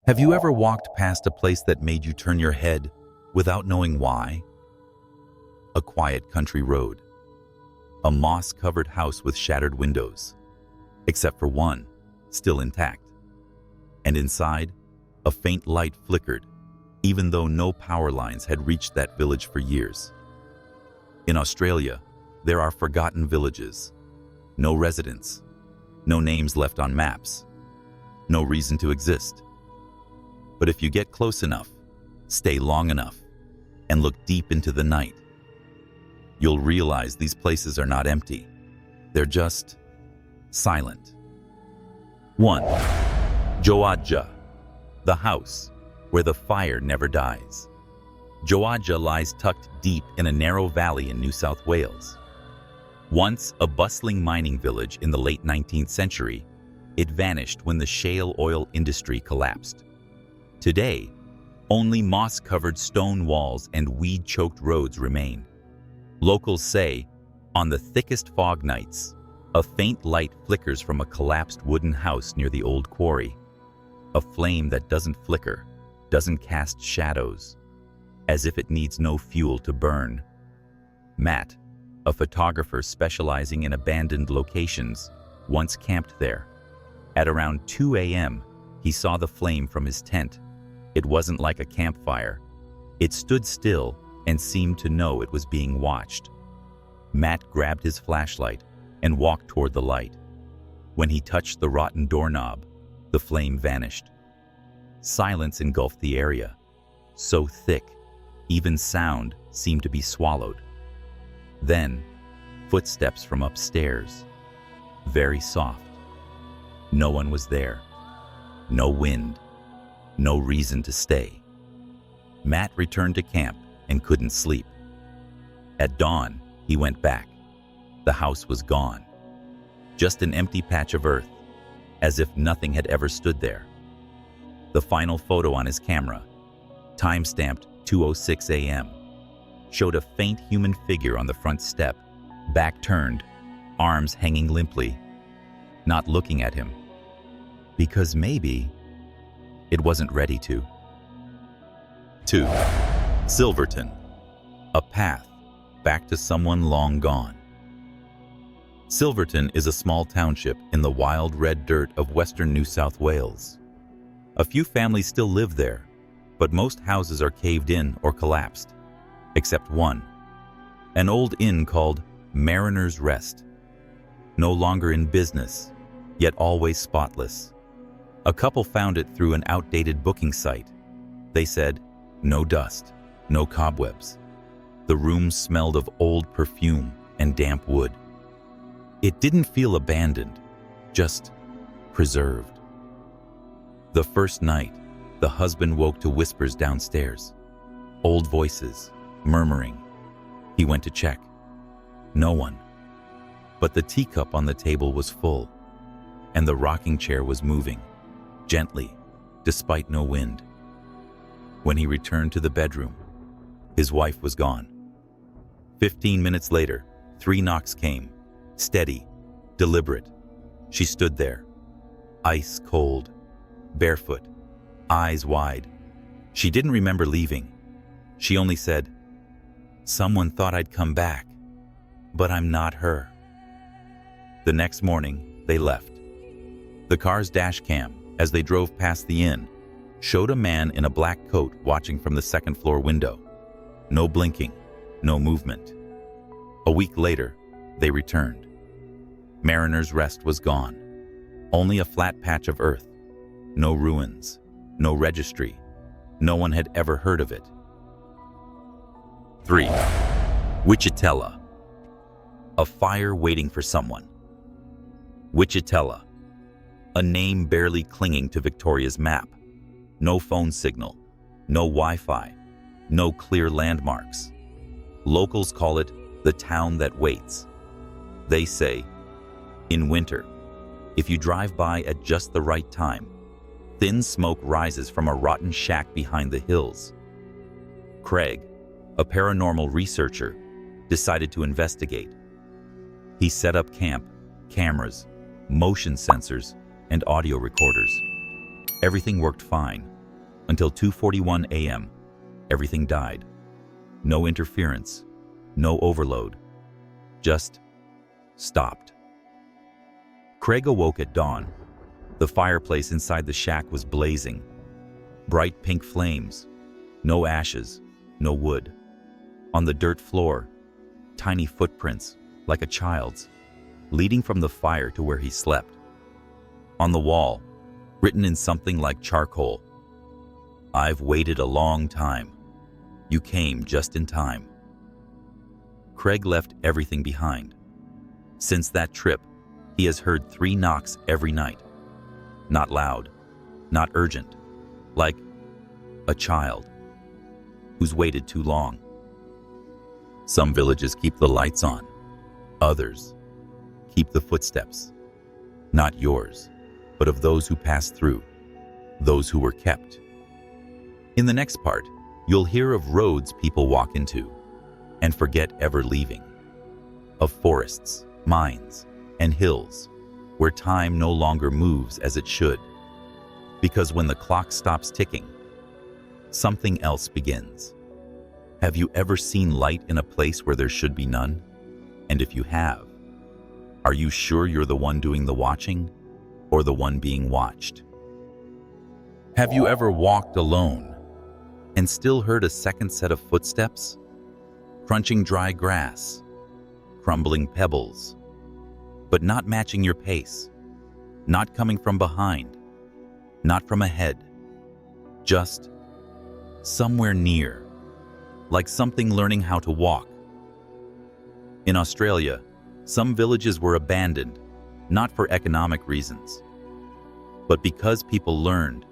Have you ever walked past a place that made you turn your head without knowing why? A quiet country road. A moss-covered house with shattered windows, except for one, still intact. And inside, a faint light flickered, even though no power lines had reached that village for years. In Australia, there are forgotten villages. No residents, no names left on maps, no reason to exist. But if you get close enough, stay long enough, and look deep into the night, you'll realize these places are not empty. They're just silent. 1. JOADJA, the house where the fire never dies. JOADJA lies tucked deep in a narrow valley in New South Wales. Once a bustling mining village in the late 19th century, it vanished when the shale oil industry collapsed. Today, only moss-covered stone walls and weed-choked roads remain. Locals say, on the thickest fog nights, a faint light flickers from a collapsed wooden house near the old quarry. A flame that doesn't flicker, doesn't cast shadows, as if it needs no fuel to burn. Matt, a photographer specializing in abandoned locations, once camped there. At around 2 a.m., he saw the flame from his tent. It wasn't like a campfire. It stood still and seemed to know it was being watched. Matt grabbed his flashlight and walked toward the light. When he touched the rotten doorknob, the flame vanished. Silence engulfed the area, so thick, even sound seemed to be swallowed. Then, footsteps from upstairs, very soft. No one was there. No wind. No reason to stay. Matt returned to camp and couldn't sleep. At dawn, he went back. The house was gone. Just an empty patch of earth, as if nothing had ever stood there. The final photo on his camera, time-stamped 2:06 a.m., showed a faint human figure on the front step, back turned, arms hanging limply, not looking at him. Because maybe it wasn't ready to. 2. Silverton, a path back to someone long gone. Silverton is a small township in the wild red dirt of western New South Wales. A few families still live there, but most houses are caved in or collapsed, except one, an old inn called Mariner's Rest. No longer in business, yet always spotless. A couple found it through an outdated booking site. They said, no dust, no cobwebs. The room smelled of old perfume and damp wood. It didn't feel abandoned, just preserved. The first night, the husband woke to whispers downstairs. Old voices, murmuring. He went to check. No one. But the teacup on the table was full, and the rocking chair was moving. Gently, despite no wind. When he returned to the bedroom, his wife was gone. 15 minutes later, 3 knocks came, steady, deliberate. She stood there, ice cold, barefoot, eyes wide. She didn't remember leaving. She only said, "Someone thought I'd come back, but I'm not her." The next morning, they left. The car's dash cam, as they drove past the inn, showed a man in a black coat watching from the second-floor window. No blinking, no movement. A week later, they returned. Mariner's Rest was gone. Only a flat patch of earth. No ruins, no registry. No one had ever heard of it. 3. WYCHITELLA, a fire waiting for someone. WYCHITELLA, a name barely clinging to Victoria's map. No phone signal, no Wi-Fi, no clear landmarks. Locals call it the town that waits. They say, in winter, if you drive by at just the right time, thin smoke rises from a rotten shack behind the hills. Craig, a paranormal researcher, decided to investigate. He set up camp, cameras, motion sensors, and audio recorders. Everything worked fine, Until 2:41 a.m., everything died. No interference, no overload. Just stopped. Craig awoke at dawn. The fireplace inside the shack was blazing. Bright pink flames. No ashes, no wood. On the dirt floor, tiny footprints, like a child's, leading from the fire to where he slept. On the wall, written in something like charcoal, "I've waited a long time. You came just in time." Craig left everything behind. Since that trip, he has heard 3 knocks every night. Not loud, not urgent, like a child who's waited too long. Some villages keep the lights on. Others keep the footsteps. Not yours, but of those who passed through, those who were kept. In the next part, you'll hear of roads people walk into and forget ever leaving. Of forests, mines, and hills where time no longer moves as it should. Because when the clock stops ticking, something else begins. Have you ever seen light in a place where there should be none? And if you have, are you sure you're the one doing the watching or the one being watched? Have you ever walked alone and still heard a second set of footsteps? Crunching dry grass, crumbling pebbles, but not matching your pace, not coming from behind, not from ahead, just somewhere near, like something learning how to walk. In Australia, some villages were abandoned, not for economic reasons, but because people learned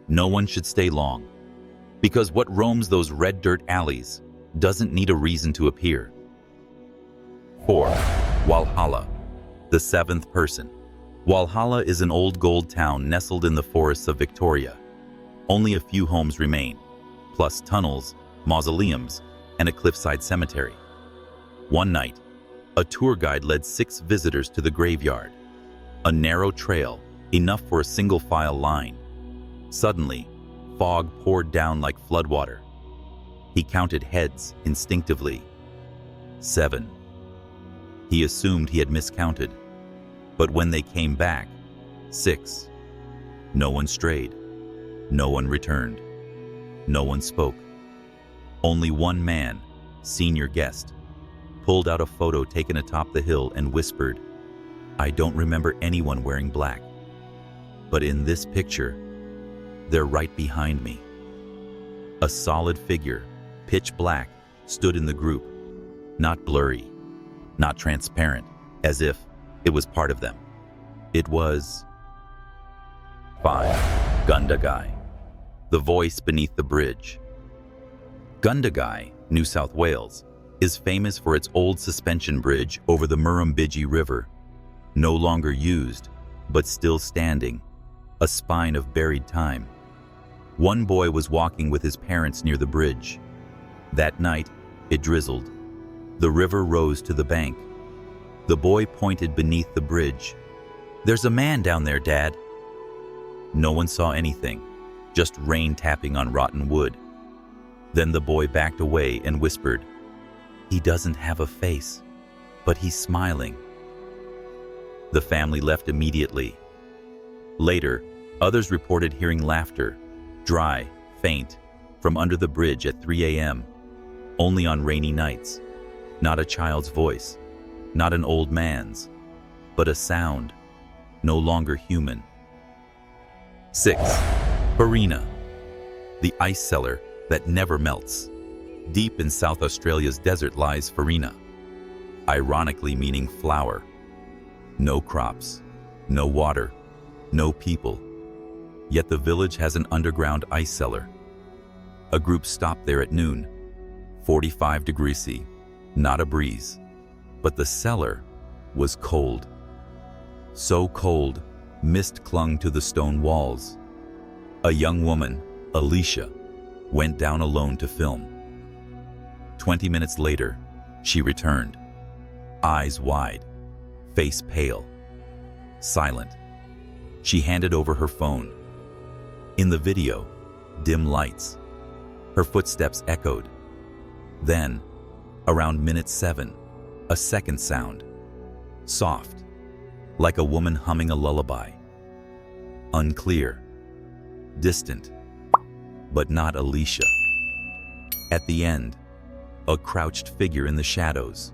no one should stay long, because what roams those red dirt alleys doesn't need a reason to appear. 4. Walhalla, the 7th person. Walhalla is an old gold town nestled in the forests of Victoria. Only a few homes remain, plus tunnels, mausoleums, and a cliffside cemetery. One night, a tour guide led 6 visitors to the graveyard. A narrow trail, enough for a single file line. Suddenly, fog poured down like floodwater. He counted heads instinctively. 7. He assumed he had miscounted, but when they came back, 6. No one strayed. No one returned. No one spoke. Only one man, senior guest, pulled out a photo taken atop the hill and whispered, "I don't remember anyone wearing black. But in this picture, they're right behind me." A solid figure, pitch black, stood in the group, not blurry, not transparent, as if it was part of them. It was 5. GUNDAGAI, the voice beneath the bridge. GUNDAGAI, New South Wales, is famous for its old suspension bridge over the Murrumbidgee River, no longer used, but still standing, a spine of buried time. One boy was walking with his parents near the bridge. That night, it drizzled. The river rose to the bank. The boy pointed beneath the bridge. "There's a man down there, Dad." No one saw anything, just rain tapping on rotten wood. Then the boy backed away and whispered, "He doesn't have a face, but he's smiling." The family left immediately. Later, others reported hearing laughter, dry, faint, from under the bridge at 3 a.m., only on rainy nights. Not a child's voice, not an old man's, but a sound, no longer human. 6. FARINA, the ice cellar that never melts. Deep in South Australia's desert lies FARINA, ironically meaning flower. No crops, no water, no people. Yet the village has an underground ice cellar. A group stopped there at noon, 45 degrees C, not a breeze. But the cellar was cold. So cold, mist clung to the stone walls. A young woman, Alicia, went down alone to film. 20 minutes later, she returned, eyes wide, face pale, silent. She handed over her phone. In the video, Dim lights. Her footsteps echoed. Then, around minute 7, a second sound. Soft, like a woman humming a lullaby. Unclear. Distant, but not Alicia. At the end, a crouched figure in the shadows,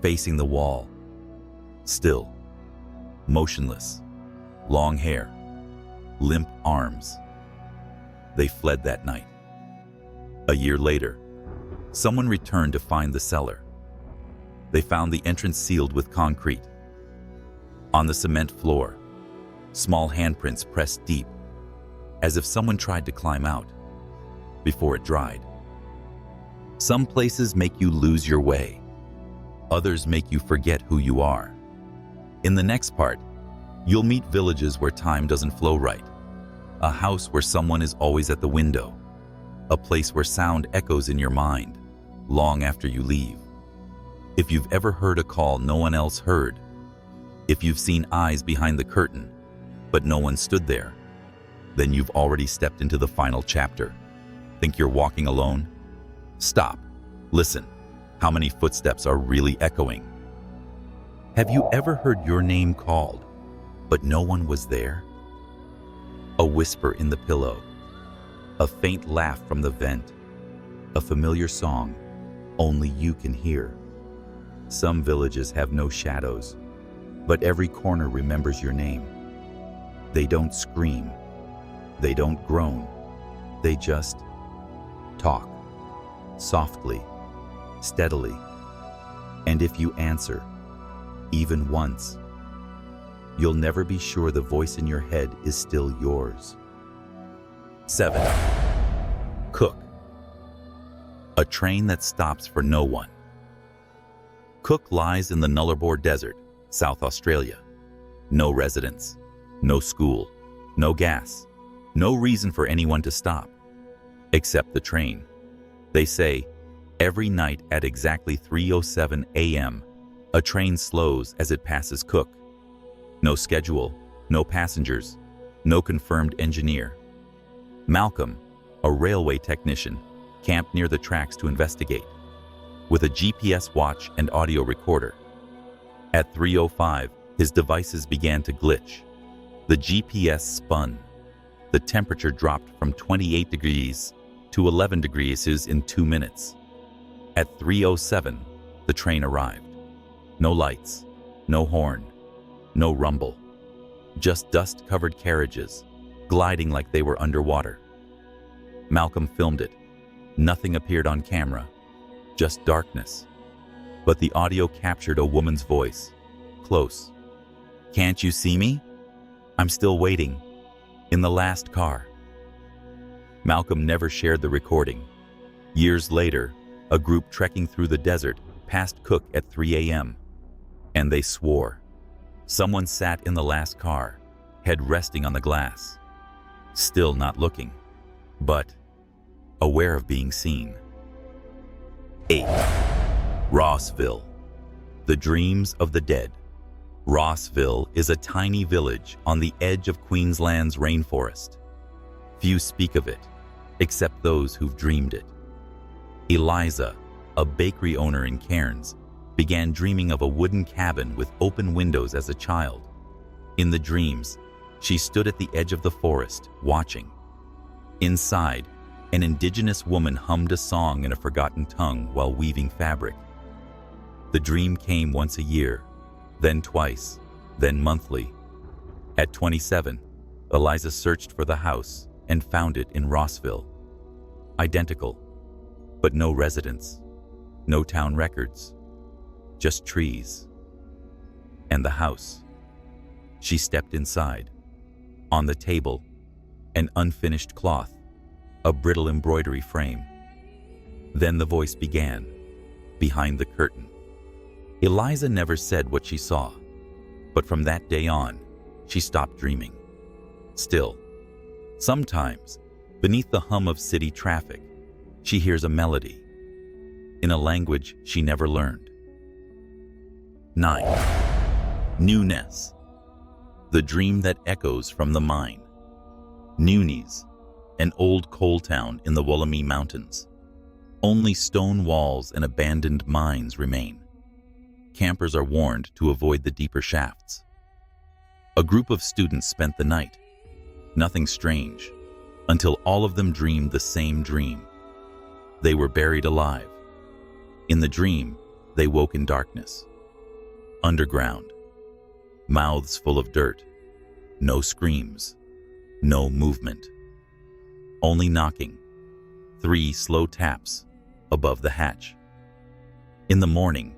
facing the wall. Still, motionless, long hair, limp arms. They fled that night. A year later, someone returned to find the cellar. They found the entrance sealed with concrete. On the cement floor, small handprints pressed deep, as if someone tried to climb out before it dried. Some places make you lose your way. Others make you forget who you are. In the next part, you'll meet villages where time doesn't flow right, a house where someone is always at the window, a place where sound echoes in your mind long after you leave. If you've ever heard a call no one else heard, if you've seen eyes behind the curtain, but no one stood there, then you've already stepped into the final chapter. Think you're walking alone? Stop. Listen. How many footsteps are really echoing? Have you ever heard your name called, but no one was there? A whisper in the pillow, a faint laugh from the vent, a familiar song only you can hear. Some villages have no shadows, but every corner remembers your name. They don't scream. They don't groan. They just talk, softly, steadily. And if you answer, even once, you'll never be sure the voice in your head is still yours. 7. Cook. A train that stops for no one. Cook lies in the Nullarbor Desert, South Australia. No residents, no school, no gas, no reason for anyone to stop, except the train. They say, every night at exactly 3:07 a.m., a train slows as it passes Cook. No schedule, no passengers, no confirmed engineer. Malcolm, a railway technician, camped near the tracks to investigate, with a GPS watch and audio recorder. At 3:05, his devices began to glitch. The GPS spun. The temperature dropped from 28 degrees to 11 degrees in 2 minutes. At 3:07, the train arrived. No lights, no horn, no rumble. Just dust-covered carriages, gliding like they were underwater. Malcolm filmed it. Nothing appeared on camera, just darkness. But the audio captured a woman's voice, close. "Can't you see me? I'm still waiting. In the last car." Malcolm never shared the recording. Years later, a group trekking through the desert passed Cook at 3 a.m. And they swore. Someone sat in the last car, head resting on the glass, still not looking, but aware of being seen. 8. Rossville. The dreams of the dead. Rossville is a tiny village on the edge of Queensland's rainforest. Few speak of it, except those who've dreamed it. Eliza, a bakery owner in Cairns, began dreaming of a wooden cabin with open windows as a child. In the dreams, she stood at the edge of the forest, watching. Inside, an indigenous woman hummed a song in a forgotten tongue while weaving fabric. The dream came once a year, then twice, then monthly. At 27, Eliza searched for the house and found it in Rossville. Identical, but no residents, no town records, just trees. And the house. She stepped inside. On the table, an unfinished cloth, a brittle embroidery frame. Then the voice began, behind the curtain. Eliza never said what she saw, but from that day on, she stopped dreaming. Still, sometimes, beneath the hum of city traffic, she hears a melody, in a language she never learned. 9. NEWNES. The dream that echoes from the mine. NEWNES, an old coal town in the WALHALLA mountains. Only stone walls and abandoned mines remain. Campers are warned to avoid the deeper shafts. A group of students spent the night. Nothing strange, until all of them dreamed the same dream. They were buried alive. In the dream, they woke in darkness. Underground. Mouths full of dirt. No screams. No movement. Only knocking. 3 slow taps above the hatch. In the morning,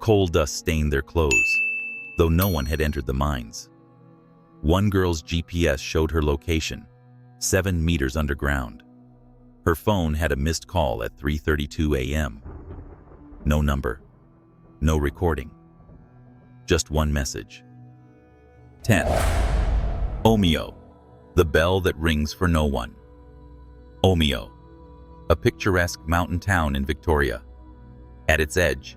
coal dust stained their clothes, though no one had entered the mines. One girl's GPS showed her location, 7 meters underground. Her phone had a missed call at 3:32 a.m. No number, no recording, just one message. 10. OMEO, the bell that rings for no one. OMEO, a picturesque mountain town in Victoria. At its edge,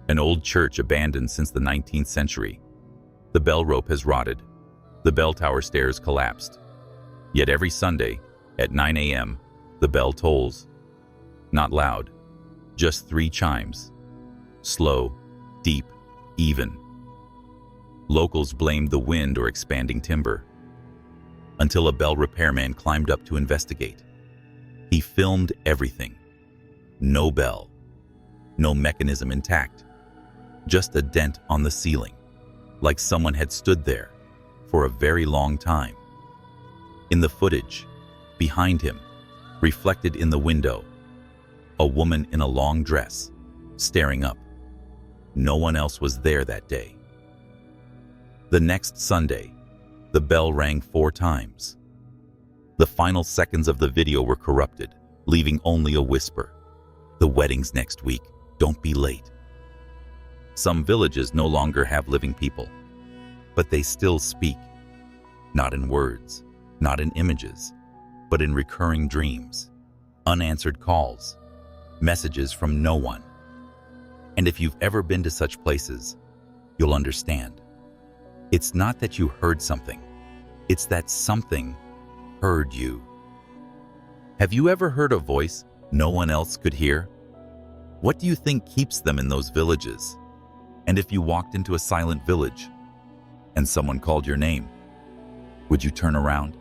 an old church abandoned since the 19th century. The bell rope has rotted. The bell tower stairs collapsed. Yet every Sunday, at 9 a.m., the bell tolls. Not loud, just 3 chimes. Slow, deep, even. Locals blamed the wind or expanding timber. Until a bell repairman climbed up to investigate. He filmed everything. No bell. No mechanism intact. Just a dent on the ceiling, like someone had stood there for a very long time. In the footage, behind him, reflected in the window, a woman in a long dress, staring up. No one else was there that day. The next Sunday, the bell rang 4 times. The final seconds of the video were corrupted, leaving only a whisper. The wedding's next week, don't be late. Some villages no longer have living people, but they still speak. Not in words, not in images, but in recurring dreams, unanswered calls, messages from no one. And if you've ever been to such places, you'll understand. It's not that you heard something, it's that something heard you. Have you ever heard a voice no one else could hear? What do you think keeps them in those villages? And if you walked into a silent village and someone called your name, would you turn around?